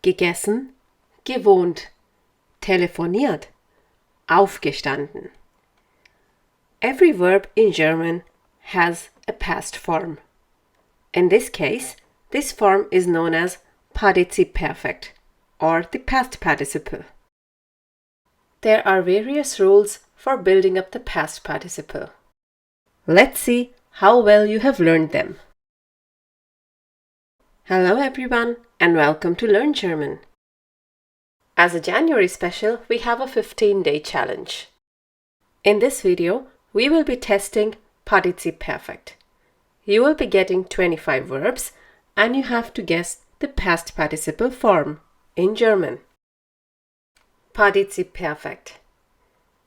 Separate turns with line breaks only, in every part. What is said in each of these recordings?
gegessen, gewohnt, telefoniert, aufgestanden. Every verb in German has a past form. In this case, this form is known as Partizip Perfekt or the past participle. There are various rules for building up the past participle. Let's see how well you have learned them. Hello everyone and welcome to Learn German. As a January special, we have a 15-day challenge. In this video, we will be testing Partizip Perfekt. You will be getting 25 verbs and you have to guess the past participle form in German. Partizip Perfekt.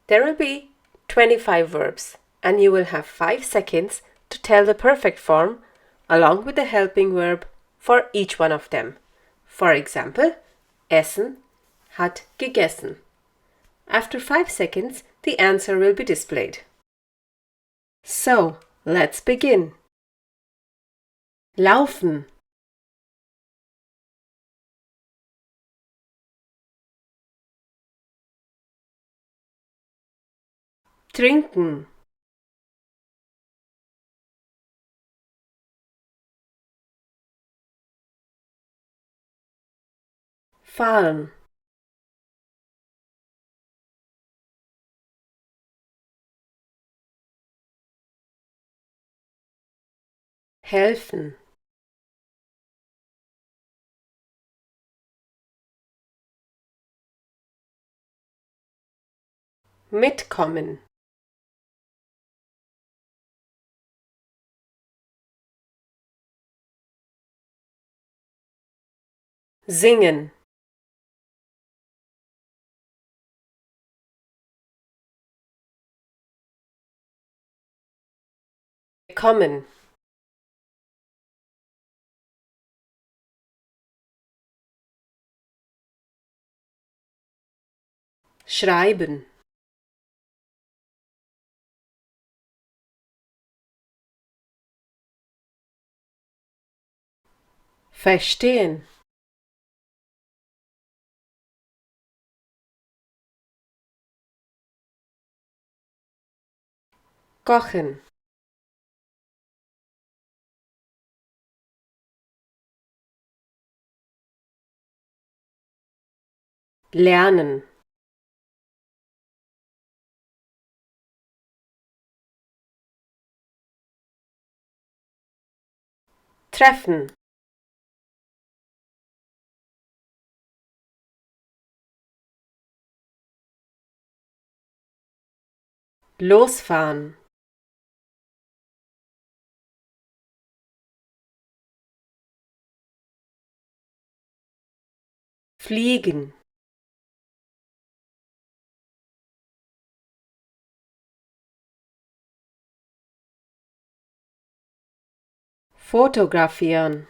There will be 25 verbs and you will have 5 seconds to tell the perfect form along with the helping verb for each one of them. For example, essen, hat gegessen. After 5 seconds, the answer will be displayed. So, let's begin. Laufen. Trinken. Fahren. Helfen. Mitkommen. Singen. Kommen. Schreiben. Verstehen. Kochen. Lernen. Treffen. Losfahren. Fliegen. Fotografieren.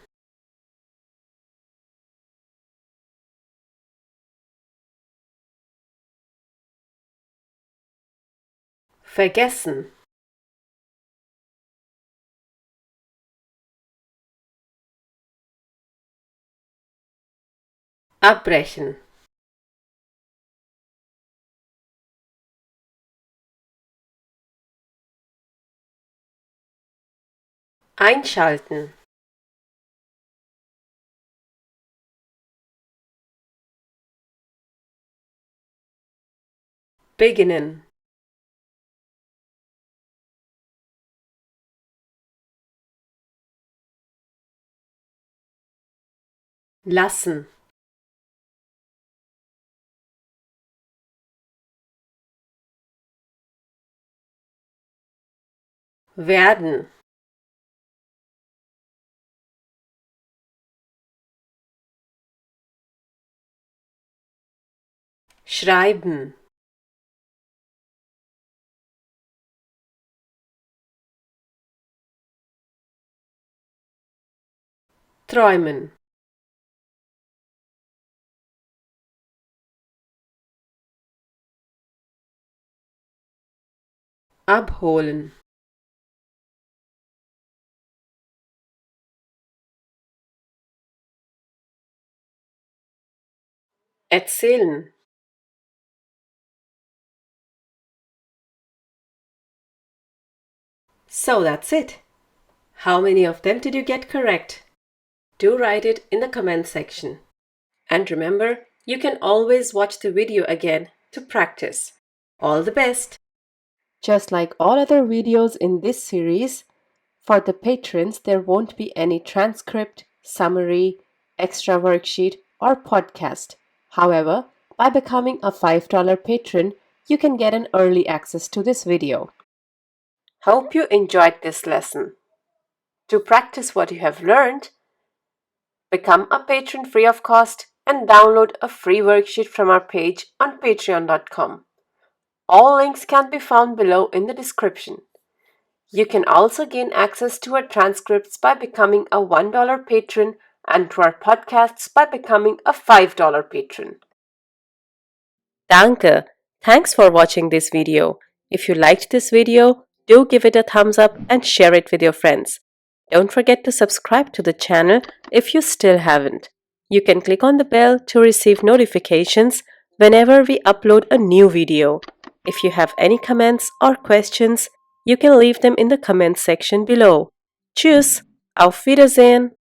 Vergessen. Abbrechen. Einschalten. Beginnen. Lassen. Werden. Schreiben. Träumen. Abholen. Erzählen. So that's it. How many of them did you get correct? Do write it in the comment section. And remember, you can always watch the video again to practice. All the best! Just like all other videos in this series, for the patrons there won't be any transcript, summary, extra worksheet, or podcast. However, by becoming a $5 patron, you can get an early access to this video. Hope you enjoyed this lesson. To practice what you have learned, become a patron free of cost and download a free worksheet from our page on patreon.com. All links can be found below in the description. You can also gain access to our transcripts by becoming a $1 patron and to our podcasts by becoming a $5 patron. Danke! Thanks for watching this video. If you liked this video, do give it a thumbs up and share it with your friends. Don't forget to subscribe to the channel if you still haven't. You can click on the bell to receive notifications whenever we upload a new video. If you have any comments or questions, you can leave them in the comments section below. Tschüss! Auf Wiedersehen!